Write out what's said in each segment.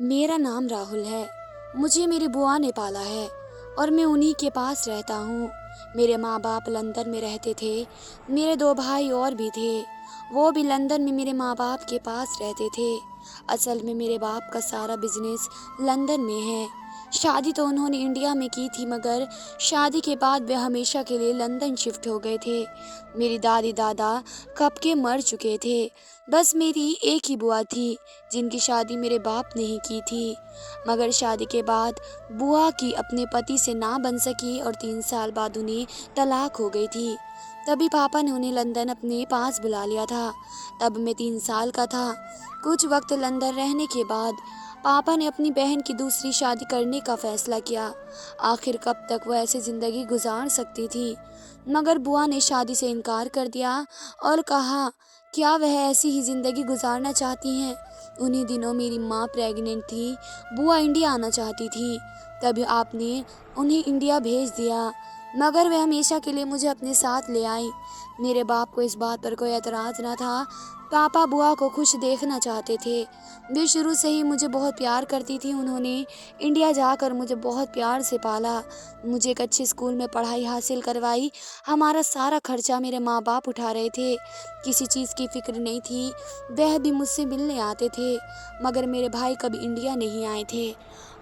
मेरा नाम राहुल है। मुझे मेरी बुआ ने पाला है और मैं उन्हीं के पास रहता हूँ। मेरे माँ बाप लंदन में रहते थे। मेरे 2 भाई और भी थे। वो भी लंदन में मेरे माँ बाप के पास रहते थे। असल में मेरे बाप का सारा बिजनेस लंदन में है। शादी तो उन्होंने इंडिया में की थी, मगर शादी के बाद वे हमेशा के लिए लंदन शिफ्ट हो गए थे। मेरी दादी दादा कब के मर चुके थे। बस मेरी एक ही बुआ थी जिनकी शादी मेरे बाप ने ही की थी। मगर शादी के बाद बुआ की अपने पति से ना बन सकी और 3 साल बाद उन्हें तलाक हो गई थी। तभी पापा ने उन्हें लंदन अपने पास बुला लिया था। तब मैं 3 साल का था। कुछ वक्त लंदन रहने के बाद पापा ने अपनी बहन की दूसरी शादी करने का फैसला किया। आखिर कब तक वह ऐसी जिंदगी गुजार सकती थी। मगर बुआ ने शादी से इनकार कर दिया और कहा क्या वह ऐसी ही जिंदगी गुजारना चाहती हैं। उन्हीं दिनों मेरी माँ प्रेग्नेंट थी। बुआ इंडिया आना चाहती थी। तभी आपने उन्हें इंडिया भेज दिया, मगर वे हमेशा के लिए मुझे अपने साथ ले आई। मेरे बाप को इस बात पर कोई एतराज़ न था। पापा बुआ को खुश देखना चाहते थे। वे शुरू से ही मुझे बहुत प्यार करती थी। उन्होंने इंडिया जाकर मुझे बहुत प्यार से पाला। मुझे एक अच्छे स्कूल में पढ़ाई हासिल करवाई। हमारा सारा खर्चा मेरे माँ बाप उठा रहे थे। किसी चीज़ की फिक्र नहीं थी। वह भी मुझसे मिलने आते थे। मगर मेरे भाई कभी इंडिया नहीं आए थे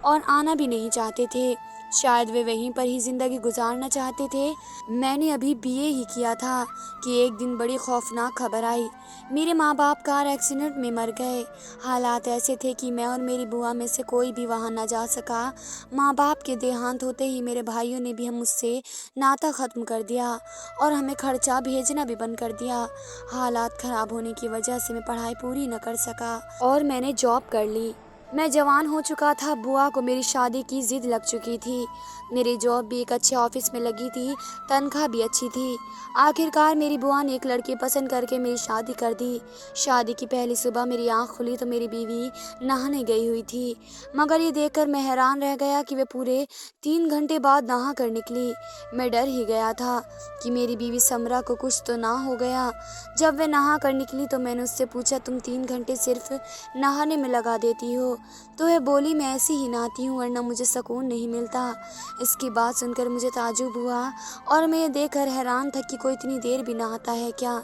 और आना भी नहीं चाहते थे। शायद वे वहीं पर ही ज़िंदगी गुजारना चाहते थे। मैंने अभी बीए ही किया था कि एक दिन बड़ी खौफनाक खबर आई। मेरे माँ बाप कार एक्सीडेंट में मर गए। हालात ऐसे थे कि मैं और मेरी बुआ में से कोई भी वहाँ न जा सका। माँ बाप के देहांत होते ही मेरे भाइयों ने भी हम मुझसे नाता ख़त्म कर दिया और हमें खर्चा भेजना भी बंद कर दिया। हालात ख़राब होने की वजह से मैं पढ़ाई पूरी न कर सका और मैंने जॉब कर ली। मैं जवान हो चुका था। बुआ को मेरी शादी की जिद लग चुकी थी। मेरी जॉब भी एक अच्छे ऑफिस में लगी थी। तनख्वाह भी अच्छी थी। आखिरकार मेरी बुआ ने एक लड़के पसंद करके मेरी शादी कर दी। शादी की पहली सुबह मेरी आँख खुली तो मेरी बीवी नहाने गई हुई थी। मगर ये देखकर मैं हैरान रह गया कि वे पूरे 3 घंटे बाद नहा कर निकली। मैं डर ही गया था कि मेरी बीवी समरा को कुछ तो ना हो गया। जब वे नहा कर निकली तो मैंने उससे पूछा, तुम 3 घंटे सिर्फ नहाने में लगा देती हो? तो वह बोली, मैं ऐसे ही नहाती हूँ वरना मुझे सुकून नहीं मिलता। इसकी बात सुनकर मुझे ताज्जुब हुआ और मैं ये देखकर हैरान था कि कोई इतनी देर भी नहाता है क्या।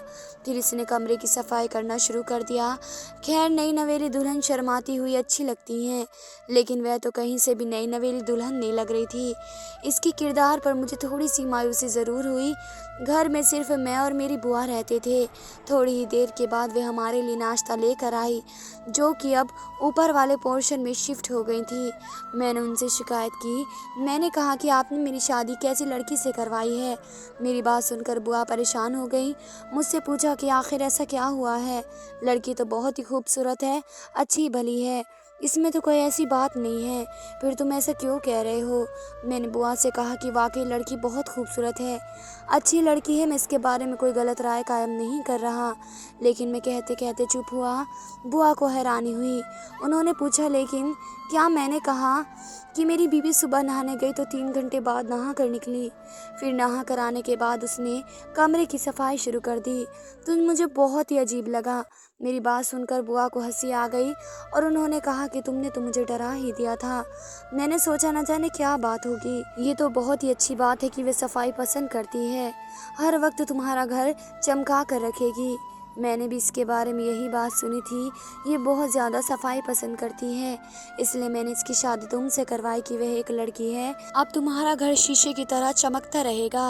फिर इसने कमरे की सफाई करना शुरू कर दिया। खैर, नई नवेली दुल्हन शर्माती हुई अच्छी लगती हैं, लेकिन वह तो कहीं से भी नई नवेली दुल्हन नहीं लग रही थी। इसकी किरदार पर मुझे थोड़ी सी मायूसी ज़रूर हुई। घर में सिर्फ मैं और मेरी बुआ रहते थे। थोड़ी ही देर के बाद वे हमारे लिए नाश्ता लेकर आई, जो कि अब ऊपर वाले पोर्शन में शिफ्ट हो गई थी। मैंने उनसे शिकायत की। मैंने कहा कि आपने मेरी शादी कैसी लड़की से करवाई है। मेरी बात सुनकर बुआ परेशान हो गई। मुझसे पूछा कि आखिर ऐसा क्या हुआ है। लड़की तो बहुत ही खूबसूरत है, अच्छी भली है, इसमें तो कोई ऐसी बात नहीं है, फिर तुम ऐसा क्यों कह रहे हो। मैंने बुआ से कहा कि वाकई लड़की बहुत खूबसूरत है, अच्छी लड़की है, मैं इसके बारे में कोई गलत राय कायम नहीं कर रहा। लेकिन मैं कहते कहते चुप हुआ। बुआ को हैरानी हुई। उन्होंने पूछा, लेकिन क्या मैंने कहा कि मेरी बीवी सुबह नहाने गई तो 3 घंटे बाद नहा कर निकली। फिर नहा कर आने के बाद उसने कमरे की सफाई शुरू कर दी। तो मुझे बहुत ही अजीब लगा। मेरी बात सुनकर बुआ को हंसी आ गई और उन्होंने कहा कि तुमने तो मुझे डरा ही दिया था। मैंने सोचा न जाने क्या बात होगी। ये तो बहुत ही अच्छी बात है कि वे सफाई पसंद करती है, हर वक्त तुम्हारा घर चमका कर रखेगी। मैंने भी इसके बारे में यही बात सुनी थी। ये बहुत ज़्यादा सफाई पसंद करती है, इसलिए मैंने इसकी शादी तुमसे करवाई कि वह एक लड़की है, अब तुम्हारा घर शीशे की तरह चमकता रहेगा।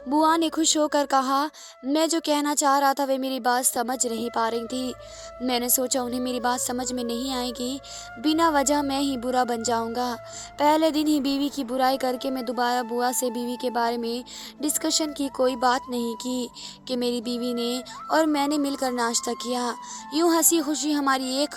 बुआ ने खुश होकर कहा। मैं जो कहना चाह रहा था वे मेरी बात समझ नहीं पा रही थी। मैंने सोचा उन्हें मेरी बात समझ में नहीं आएगी, बिना वजह मैं ही बुरा बन जाऊंगा। पहले दिन ही बीवी की बुराई करके मैं दोबारा बुआ से बीवी के बारे में डिस्कशन की कोई बात नहीं की कि मेरी बीवी ने और मैंने मिलकर नाश्ता किया। यूं हंसी खुशी हमारी एक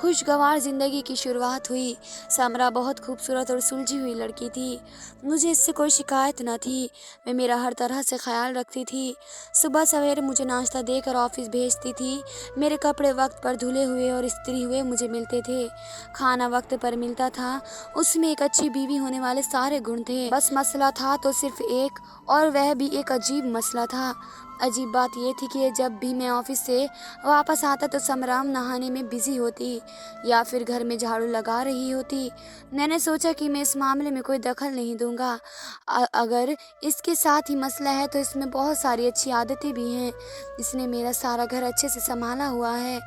खुशगवार जिंदगी की शुरुआत हुई। समरा बहुत खूबसूरत और सुलझी हुई लड़की थी। मुझे इससे कोई शिकायत न थी। वे मेरा हर तरह से ख्याल रखती थी। सुबह सवेरे मुझे नाश्ता देकर ऑफिस भेजती थी। मेरे कपड़े वक्त पर धुले हुए और इस्त्री हुए मुझे मिलते थे। खाना वक्त पर मिलता था। उसमें एक अच्छी बीवी होने वाले सारे गुण थे। बस मसला था तो सिर्फ एक, और वह भी एक अजीब मसला था। अजीब बात ये थी कि जब भी मैं ऑफिस से वापस आता तो समराम नहाने में बिजी होती या फिर घर में झाड़ू लगा रही होती। मैंने सोचा कि मैं इस मामले में कोई दखल नहीं दूंगा। अगर इसके साथ ही मसला है तो इसमें बहुत सारी अच्छी आदतें भी हैं। इसने मेरा सारा घर अच्छे से संभाला हुआ है,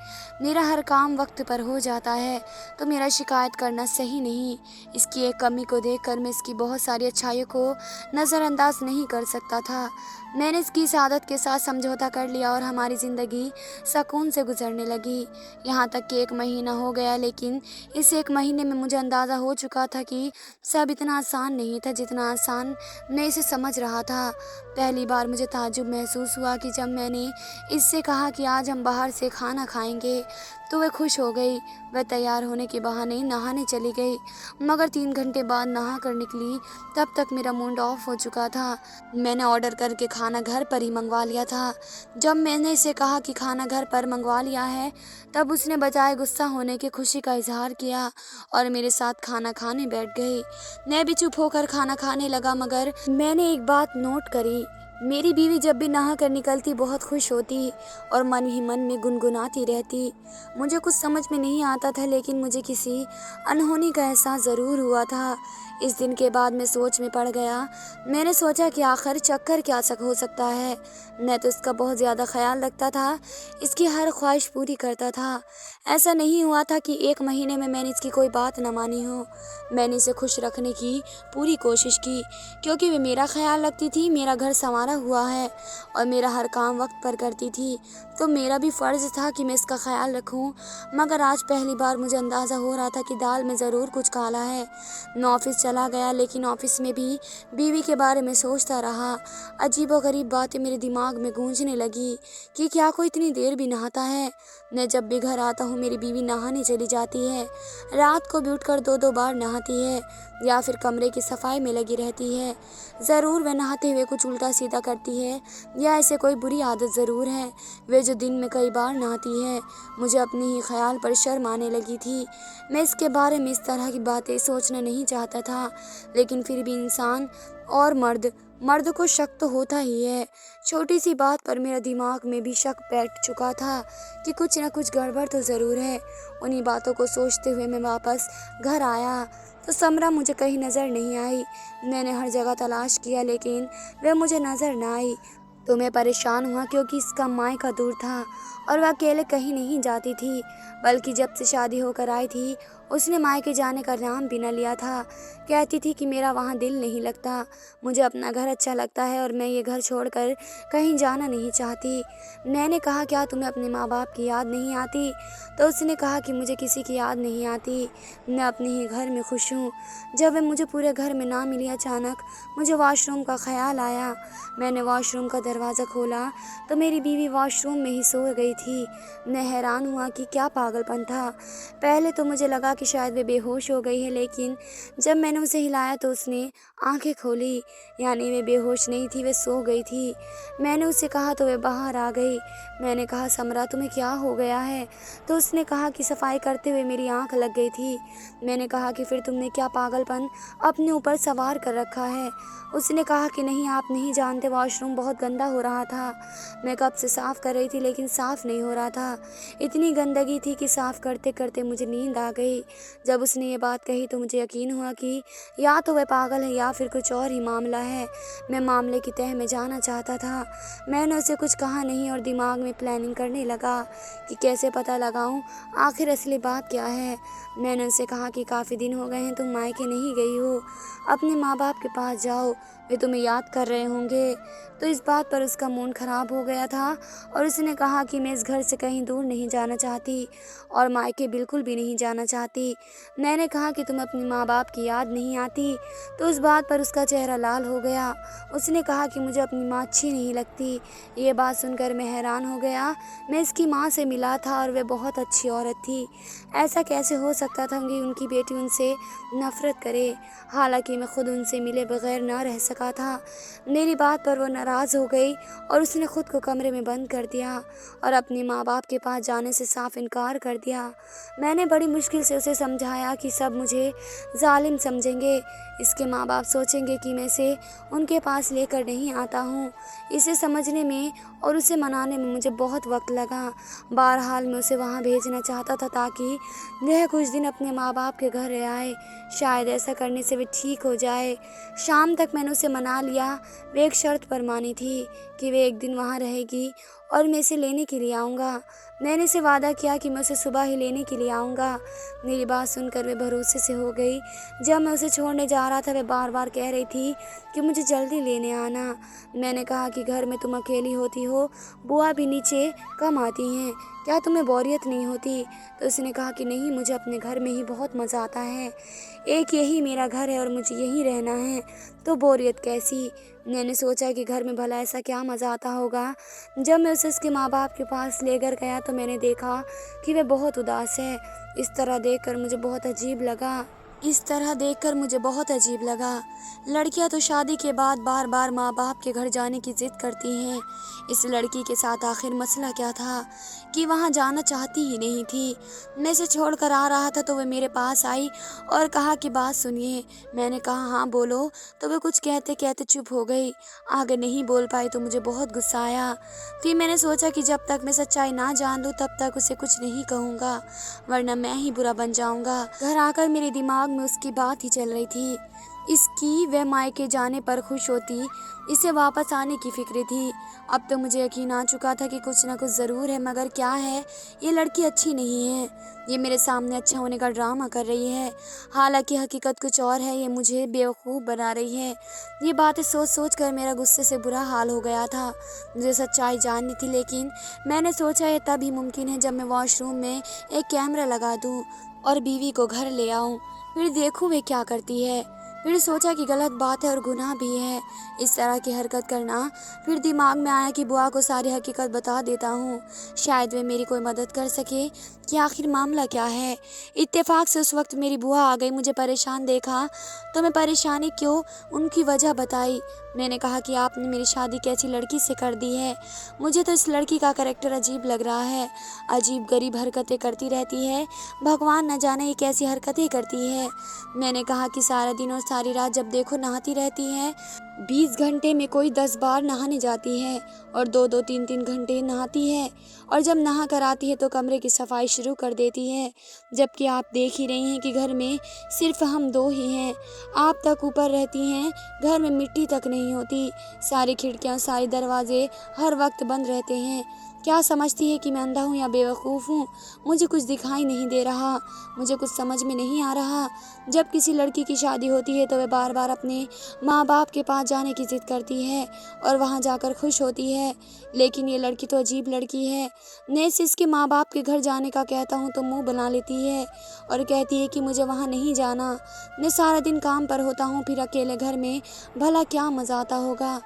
मेरा हर काम वक्त पर हो जाता है, तो मेरा शिकायत करना सही नहीं। इसकी एक कमी को देखकर मैं इसकी बहुत सारी अच्छाइयों को नज़रअंदाज नहीं कर सकता था। मैंने इसकी इस आदत के साथ समझौता कर लिया और हमारी ज़िंदगी सुकून से गुजरने लगी। यहाँ तक कि 1 महीना हो गया, लेकिन इस 1 महीने में मुझे अंदाज़ा हो चुका था कि सब इतना आसान नहीं था जितना आसान मैं इसे समझ रहा था। पहली बार मुझे ताज्जुब महसूस हुआ कि जब मैंने इससे कहा कि आज हम बाहर से खाना खाएंगे, तो वह खुश हो गई। वह तैयार होने के बहाने नहाने चली गई, मगर 3 घंटे बाद नहा कर निकली तब तक मेरा मूड ऑफ हो चुका था। मैंने ऑर्डर करके खाना घर पर ही मंगवा लिया था। जब मैंने इसे कहा कि खाना घर पर मंगवा लिया है, तब उसने बजाय गुस्सा होने के खुशी का इजहार किया और मेरे साथ खाना खाने बैठ गई। मैं भी चुप होकर खाना खाने लगा, मगर मैंने एक बात नोट करी। मेरी बीवी जब भी नहा कर निकलती बहुत खुश होती और मन ही मन में गुनगुनाती रहती। मुझे कुछ समझ में नहीं आता था, लेकिन मुझे किसी अनहोनी का एहसास ज़रूर हुआ था। इस दिन के बाद मैं सोच में पड़ गया। मैंने सोचा कि आखिर चक्कर क्या हो सकता है। मैं तो इसका बहुत ज़्यादा ख्याल रखता था, इसकी हर ख्वाहिश पूरी करता था। ऐसा नहीं हुआ था कि 1 महीने में मैंने इसकी कोई बात न मानी हो। मैंने इसे खुश रखने की पूरी कोशिश की, क्योंकि वे मेरा ख्याल रखती थी, मेरा घर संवारा हुआ है और मेरा हर काम वक्त पर करती थी, तो मेरा भी फ़र्ज़ था कि मैं इसका ख्याल रखूं। मगर आज पहली बार मुझे अंदाज़ा हो रहा था कि दाल में ज़रूर कुछ काला है। मैं ऑफिस चला गया, लेकिन ऑफिस में भी बीवी के बारे में सोचता रहा। अजीबोगरीब बातें मेरे दिमाग में गूंजने लगी कि क्या कोई इतनी देर भी नहाता है। मैं जब भी घर आता हूँ मेरी बीवी नहाने चली जाती है, रात को भी उठकर 2-2 बार नहाती है या फिर कमरे की सफाई में लगी रहती है। ज़रूर वह नहाते हुए कुछ उल्टा सीधा करती है या ऐसे कोई बुरी आदत ज़रूर है, वे जो दिन में कई बार नहाती है। मुझे अपने ही ख्याल पर शर्म आने लगी थी। मैं इसके बारे में इस तरह की बातें सोचना नहीं चाहता था, लेकिन फिर भी इंसान और मर्द को शक तो होता ही है। छोटी सी बात पर मेरा दिमाग में भी शक बैठ चुका था कि कुछ न कुछ गड़बड़ तो ज़रूर है। उन्हीं बातों को सोचते हुए मैं वापस घर आया तो समरा मुझे कहीं नज़र नहीं आई। मैंने हर जगह तलाश किया, लेकिन वह मुझे नज़र न आई। तो मैं परेशान हुआ, क्योंकि इसका मायका दूर था और वह अकेले कहीं नहीं जाती थी, बल्कि जब से शादी होकर आई थी उसने मायके जाने का नाम भी न लिया था। कहती थी कि मेरा वहाँ दिल नहीं लगता, मुझे अपना घर अच्छा लगता है और मैं ये घर छोड़कर कहीं जाना नहीं चाहती। मैंने कहा क्या तुम्हें अपने माँ बाप की याद नहीं आती? तो उसने कहा कि मुझे किसी की याद नहीं आती, मैं अपने ही घर में खुश हूँ। जब वह मुझे पूरे घर में ना मिली, अचानक मुझे वॉशरूम का ख्याल आया। मैंने वॉशरूम का दरवाज़ा खोला तो मेरी बीवी वॉशरूम में ही सो गई थी। मैं हैरान हुआ कि क्या पागलपन था। पहले तो मुझे लगा कि शायद वे बेहोश हो गई है, लेकिन जब मैंने उसे हिलाया तो उसने आंखें खोली, यानी वे बेहोश नहीं थी, वे सो गई थी। मैंने उसे कहा तो वे बाहर आ गई। मैंने कहा समरा तुम्हें क्या हो गया है? तो उसने कहा कि सफाई करते हुए मेरी आंख लग गई थी। मैंने कहा कि फिर तुमने क्या पागलपन अपने ऊपर सवार कर रखा है? उसने कहा कि नहीं, आप नहीं जानते, वॉशरूम बहुत गंदा हो रहा था। मैं कब से साफ़ कर रही थी लेकिन साफ़ नहीं हो रहा था। इतनी गंदगी थी कि साफ़ करते करते मुझे नींद आ गई। जब उसने ये बात कही तो मुझे यकीन हुआ कि या तो वह पागल है या फिर कुछ और ही मामला है। मैं मामले की तह में जाना चाहता था। मैंने उसे कुछ कहा नहीं और दिमाग में प्लानिंग करने लगा कि कैसे पता लगाऊं आखिर असली बात क्या है। मैंने उसे कहा कि काफ़ी दिन हो गए हैं तुम मायके नहीं गई हो, अपने माँ बाप के पास जाओ, वे तुम्हें याद कर रहे होंगे। तो इस बात पर उसका मूड ख़राब हो गया था और उसने कहा कि मैं इस घर से कहीं दूर नहीं जाना चाहती और मायके बिल्कुल भी नहीं जाना चाहती। मैंने कहा कि तुम्हें अपने माँ बाप की याद नहीं आती, तो उस बात पर उसका चेहरा लाल हो गया। उसने कहा कि मुझे अपनी माँ अच्छी नहीं लगती। ये बात सुनकर मैं हैरान हो गया। मैं इसकी माँ से मिला था और वे बहुत अच्छी औरत थी। ऐसा कैसे हो सकता था कि उनकी बेटी उनसे नफ़रत करे? हालांकि मैं खुद उनसे मिले बगैर ना रह सकता सका था। मेरी बात पर वो नाराज़ हो गई और उसने खुद को कमरे में बंद कर दिया और अपने माँ बाप के पास जाने से साफ इनकार कर दिया। मैंने बड़ी मुश्किल से उसे समझाया कि सब मुझे जालिम समझेंगे, इसके माँ बाप सोचेंगे कि मैं इसे उनके पास लेकर नहीं आता हूँ। इसे समझने में और उसे मनाने में मुझे बहुत वक्त लगा। बहरहाल मैं उसे वहाँ भेजना चाहता था ताकि वह कुछ दिन अपने माँ बाप के घर रह आए। शायद ऐसा करने से वे ठीक हो जाए। शाम तक मैंने उसे मना लिया। वे एक शर्त पर मानी थी कि वे एक दिन वहाँ रहेगी और मैं इसे लेने के लिए आऊँगा। मैंने इसे वादा किया कि मैं उसे सुबह ही लेने के लिए आऊँगा। मेरी बात सुनकर वे भरोसे से हो गई। जब मैं उसे छोड़ने जा रहा था वे बार बार कह रही थी कि मुझे जल्दी लेने आना। मैंने कहा कि घर में तुम अकेली होती हो, बुआ भी नीचे कम आती हैं, क्या तुम्हें बोरियत नहीं होती? तो उसने कहा कि नहीं, मुझे अपने घर में ही बहुत मज़ा आता है। एक यही मेरा घर है और मुझे यहीं रहना है, तो बोरियत कैसी? मैंने सोचा कि घर में भला ऐसा क्या मज़ा आता होगा। जब मैं उसे उसके माँ बाप के पास लेकर गया तो मैंने देखा कि वह बहुत उदास है। इस तरह देखकर मुझे बहुत अजीब लगा। लड़कियां तो शादी के बाद बार बार माँ बाप के घर जाने की जिद करती हैं। इस लड़की के साथ आखिर मसला क्या था कि वहाँ जाना चाहती ही नहीं थी। मैं इसे छोड़कर आ रहा था तो वह मेरे पास आई और कहा कि बात सुनिए। मैंने कहा हाँ बोलो, तो वह कुछ कहते कहते चुप हो गई। आगे नहीं बोल पाई तो मुझे बहुत गुस्सा आया। फिर मैंने सोचा कि जब तक मैं सच्चाई ना जान लूँ तब तक उसे कुछ नहीं कहूँगा, वरना मैं ही बुरा बन जाऊँगा। घर आकर मेरे दिमाग में उसकी बात ही चल रही थी। इसकी वह मायके जाने पर खुश होती, इसे वापस आने की फिक्र थी। अब तो मुझे यकीन आ चुका था कि कुछ ना कुछ ज़रूर है, मगर क्या है? ये लड़की अच्छी नहीं है। ये मेरे सामने अच्छा होने का ड्रामा कर रही है, हालांकि हकीकत कुछ और है। ये मुझे बेवकूफ़ बना रही है। ये बातें सोच सोच कर मेरा गुस्से से बुरा हाल हो गया था। मुझे सच्चाई जाननी थी, लेकिन मैंने सोचा ये तभी मुमकिन है जब मैं वॉशरूम में एक कैमरा लगा दूँ और बीवी को घर ले आऊँ, फिर देखूँ वे क्या करती है। फिर सोचा कि गलत बात है और गुनाह भी है इस तरह की हरकत करना। फिर दिमाग में आया कि बुआ को सारी हकीकत बता देता हूँ, शायद वे मेरी कोई मदद कर सके कि आखिर मामला क्या है। इत्तेफाक से उस वक्त मेरी बुआ आ गई। मुझे परेशान देखा तो मैं परेशानी क्यों उनकी वजह बताई। मैंने कहा कि आपने मेरी शादी कैसी लड़की से कर दी है। मुझे तो इस लड़की का करैक्टर अजीब लग रहा है, अजीब गरीब हरकतें करती रहती है। भगवान न जाने ये कैसी हरकतें करती है। मैंने कहा कि सारा दिन और सारी रात जब देखो नहाती रहती है। 20 घंटे में कोई 10 बार नहाने जाती है और 2-2 3-3 घंटे नहाती है, और जब नहा कर आती है तो कमरे की सफाई शुरू कर देती है, जबकि आप देख ही रही हैं कि घर में सिर्फ हम दो ही हैं। आप तक ऊपर रहती हैं, घर में मिट्टी तक नहीं होती। सारी खिड़कियां, सारे दरवाजे हर वक्त बंद रहते हैं। क्या समझती है कि मैं अंधा हूँ या बेवकूफ़ हूँ? मुझे कुछ दिखाई नहीं दे रहा, मुझे कुछ समझ में नहीं आ रहा। जब किसी लड़की की शादी होती है तो वह बार बार अपने माँ बाप के पास जाने की जिद करती है और वहाँ जाकर खुश होती है, लेकिन ये लड़की तो अजीब लड़की है। मैं इसे इसके माँ बाप के घर जाने का कहता हूँ तो मुंह बना लेती है और कहती है कि मुझे वहाँ नहीं जाना। मैं सारा दिन काम पर होता हूँ, फिर अकेले घर में भला क्या मज़ा आता होगा।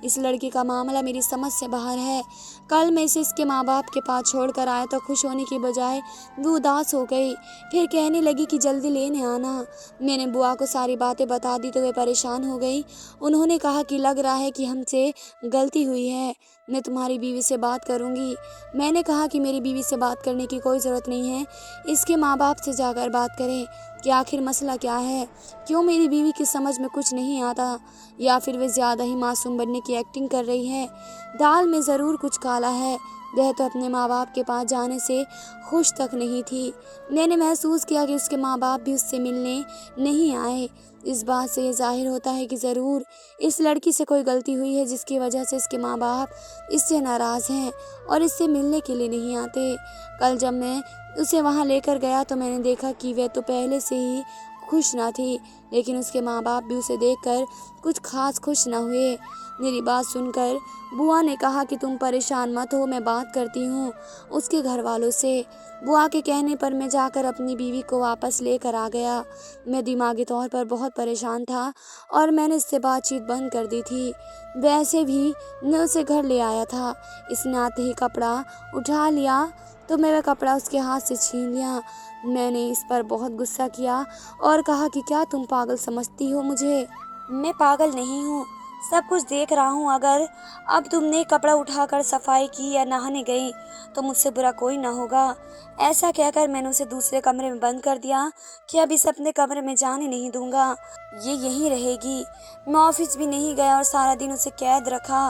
इस लड़की का मामला मेरी समझ से बाहर है। कल मैं इसे इसके माँ बाप के पास छोड़कर आया तो खुश होने की बजाय वो उदास हो गई। फिर कहने लगी कि जल्दी लेने आना। मैंने बुआ को सारी बातें बता दी तो वे परेशान हो गई। उन्होंने कहा कि लग रहा है कि हमसे गलती हुई है, मैं तुम्हारी बीवी से बात करूंगी। मैंने कहा कि मेरी बीवी से बात करने की कोई ज़रूरत नहीं है, इसके माँ बाप से जाकर बात करें कि आखिर मसला क्या है। क्यों मेरी बीवी की समझ में कुछ नहीं आता, या फिर वे ज़्यादा ही मासूम बनने की एक्टिंग कर रही है। दाल में ज़रूर कुछ काला है। वह तो अपने माँ बाप के पास जाने से खुश तक नहीं थी। मैंने महसूस किया कि उसके माँ बाप भी उससे मिलने नहीं आए। इस बात से ये जाहिर होता है कि ज़रूर इस लड़की से कोई गलती हुई है जिसकी वजह से इसके माँ बाप इससे नाराज़ हैं और इससे मिलने के लिए नहीं आते। कल जब मैं उसे वहाँ लेकर गया तो मैंने देखा कि वह तो पहले से ही खुश ना थी, लेकिन उसके माँ बाप भी उसे देखकर कुछ खास खुश ना हुए। मेरी बात सुनकर बुआ ने कहा कि तुम परेशान मत हो, मैं बात करती हूँ उसके घर वालों से। बुआ के कहने पर मैं जाकर अपनी बीवी को वापस लेकर आ गया। मैं दिमागी तौर पर बहुत परेशान था और मैंने इससे बातचीत बंद कर दी थी। वैसे भी मैं उसे घर ले आया था। इसने आते ही कपड़ा उठा लिया तो मैं वह कपड़ा उसके हाथ से छीन लिया। मैंने इस पर बहुत गुस्सा किया और कहा कि क्या तुम पागल समझती हो मुझे? मैं पागल नहीं हूँ, सब कुछ देख रहा हूँ। अगर अब तुमने कपड़ा उठाकर सफाई की या नहाने गई तो मुझसे बुरा कोई ना होगा। ऐसा कहकर मैंने उसे दूसरे कमरे में बंद कर दिया कि अब इसे अपने कमरे में जाने नहीं दूंगा, ये यहीं रहेगी। मैं ऑफिस भी नहीं गया और सारा दिन उसे कैद रखा।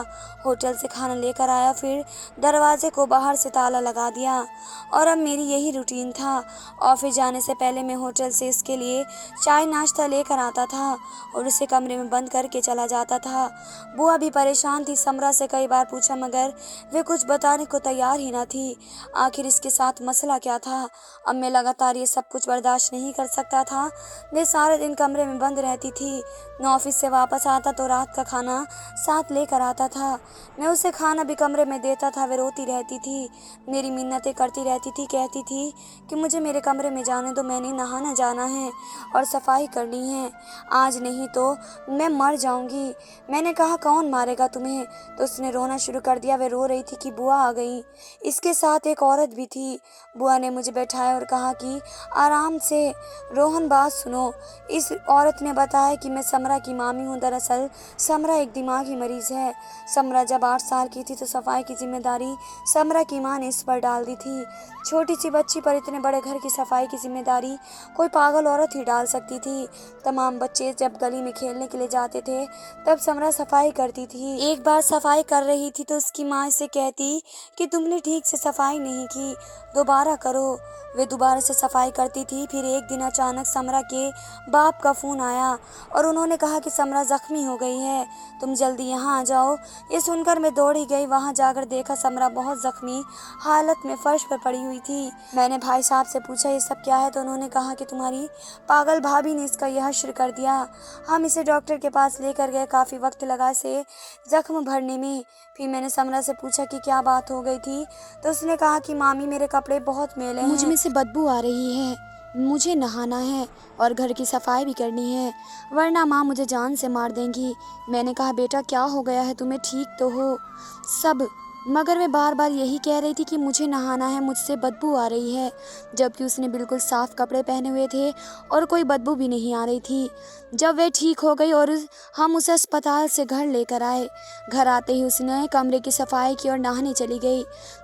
होटल से खाना लेकर आया, फिर दरवाजे को बाहर से ताला लगा दिया और अब मेरी यही रूटीन था। ऑफिस जाने से पहले मैं होटल से इसके लिए चाय नाश्ता लेकर आता था और उसे कमरे में बंद करके चला जाता था। बुआ भी परेशान थी, समरा से कई बार पूछा मगर वे कुछ बताने को तैयार ही ना थी। आखिर इसके साथ मसला क्या था? अब मैं लगातार ये सब कुछ बर्दाश्त नहीं कर सकता था। मैं सारे दिन कमरे में बंद रहती थी। मैं ऑफिस से वापस आता तो रात का खाना साथ लेकर आता था। मैं उसे खाना भी कमरे में देता था। वे रोती रहती थी, मेरी मिन्नतें करती रहती थी, कहती थी कि मुझे मेरे कमरे में जाने दो, मैंने नहाना जाना है और सफाई करनी है, आज नहीं तो मैं मर जाऊंगी। मैंने कहा कौन मारेगा तुम्हें? तो उसने रोना शुरू कर दिया। वे रो रही थी कि बुआ आ गई। इसके साथ एक औरत भी थी। बुआ ने मुझे बैठाया और कहा कि आराम से रोहन, बात सुनो। इस औरत ने बताया कि मैं समरा की मामी हूँ। दरअसल समरा एक दिमागी मरीज है। समरा जब 8 साल की थी तो सफाई की जिम्मेदारी समरा की माँ ने इस पर डाल दी थी। छोटी सी बच्ची पर इतने बड़े घर की सफाई की जिम्मेदारी कोई पागल औरत ही डाल सकती थी। तमाम बच्चे जब गली में खेलने के लिए जाते थे तब समरा सफाई करती थी। एक बार सफाई कर रही थी तो उसकी माँ इसे कहती कि तुमने ठीक से सफाई नहीं की, दोबारा करो। वे दोबारा से सफाई करती थी। फिर एक दिन अचानक समरा के बाप का फ़ोन आया और उन्होंने कहा कि समरा ज़ख्मी हो गई है, तुम जल्दी यहाँ आ जाओ। ये सुनकर मैं दौड़ी गई। वहाँ जाकर देखा समरा बहुत ज़ख्मी हालत में फर्श पर पड़ी हुई थी। मैंने भाई साहब से पूछा ये सब क्या है, तो उन्होंने कहा कि तुम्हारी पागल भाभी ने इसका यह हश्र कर दिया। हम इसे डॉक्टर के पास लेकर गए। काफ़ी वक्त लगा इसे जख्म भरने में। फिर मैंने समरा से पूछा कि क्या बात हो गई थी, तो उसने कहा कि मामी मेरे कपड़े बहुत मैले हैं, मुझ में से बदबू आ रही है, मुझे नहाना है और घर की सफाई भी करनी है, वरना माँ मुझे जान से मार देंगी। मैंने कहा बेटा क्या हो गया है तुम्हें, ठीक तो हो सब? मगर मैं बार बार यही कह रही थी कि मुझे नहाना है, मुझसे बदबू आ रही है, जबकि उसने बिल्कुल साफ कपड़े पहने हुए थे और कोई बदबू भी नहीं आ रही थी। जब वह ठीक हो गई और हम उसे अस्पताल से घर लेकर आए, घर आते ही उसने कमरे की सफाई की और नहाने चली गई।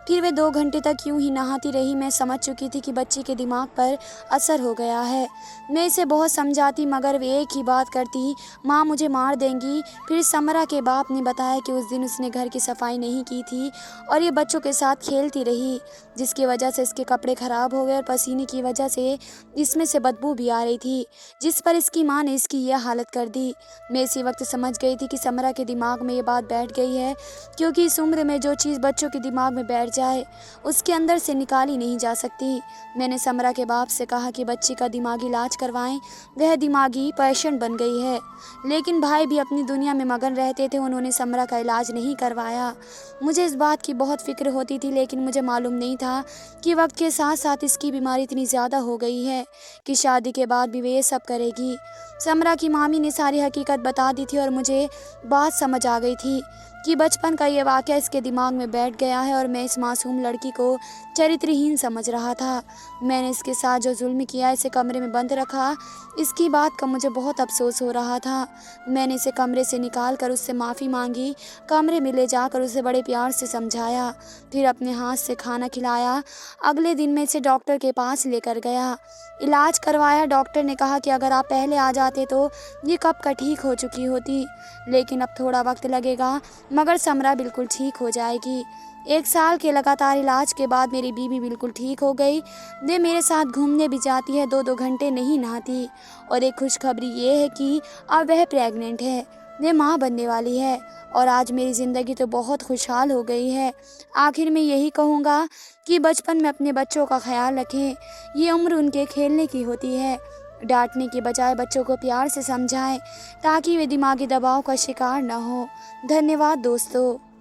फिर वे 2 घंटे तक यूं ही नहाती रही। मैं समझ चुकी थी कि बच्ची के दिमाग पर असर हो गया है। मैं इसे बहुत समझाती मगर वे एक ही बात करती, माँ मुझे मार देंगी। फिर समरा के बाप ने बताया कि उस दिन उसने घर की सफाई नहीं की थी और ये बच्चों के साथ खेलती रही, जिसकी वजह से इसके कपड़े खराब हो गए और पसीने की वजह से इसमें से बदबू भी आ रही थी, जिस पर इसकी माँ ने इसकी यह हालत कर दी। मैं इसी वक्त समझ गई थी कि समरा के दिमाग में ये बात बैठ गई है, क्योंकि इस उम्र में जो चीज़ बच्चों के दिमाग में बैठ जाए उसके अंदर से निकाली नहीं जा सकती। मैंने समरा के बाप से कहा कि बच्ची का दिमागी इलाज करवाएं, वह दिमागी पेशेंट बन गई है। लेकिन भाई भी अपनी दुनिया में मगन रहते थे, उन्होंने समरा का इलाज नहीं करवाया। मुझे इस बात की बहुत फिक्र होती थी, लेकिन मुझे मालूम नहीं था कि वक्त के साथ साथ इसकी बीमारी इतनी ज़्यादा हो गई है कि शादी के बाद भी वे ये सब करेगी। समरा की मामी ने सारी हकीकत बता दी थी और मुझे बात समझ आ गई थी कि बचपन का ये वाक़या इसके दिमाग में बैठ गया है और मैं इस मासूम लड़की को चरित्रहीन समझ रहा था। मैंने इसके साथ जो जुल्म किया, इसे कमरे में बंद रखा, इसकी बात का मुझे बहुत अफसोस हो रहा था। मैंने इसे कमरे से निकाल कर उससे माफ़ी मांगी, कमरे में ले जाकर उसे बड़े प्यार से समझाया, फिर अपने हाथ से खाना खिलाया। अगले दिन मैं इसे डॉक्टर के पास लेकर गया, इलाज करवाया। डॉक्टर ने कहा कि अगर आप पहले आ जाते तो ये कब का ठीक हो चुकी होती, लेकिन अब थोड़ा वक्त लगेगा, मगर समरा बिल्कुल ठीक हो जाएगी। 1 साल के लगातार इलाज के बाद मेरी बीवी बिल्कुल ठीक हो गई। वे मेरे साथ घूमने भी जाती है, 2-2 घंटे नहीं नहाती। और एक खुशखबरी ये है कि अब वह प्रेग्नेंट है, वे माँ बनने वाली है और आज मेरी ज़िंदगी तो बहुत खुशहाल हो गई है। आखिर में यही कहूँगा कि बचपन में अपने बच्चों का ख्याल रखें, ये उम्र उनके खेलने की होती है। डांटने के बजाय बच्चों को प्यार से समझाएं ताकि वे दिमागी दबाव का शिकार न हो। धन्यवाद दोस्तों।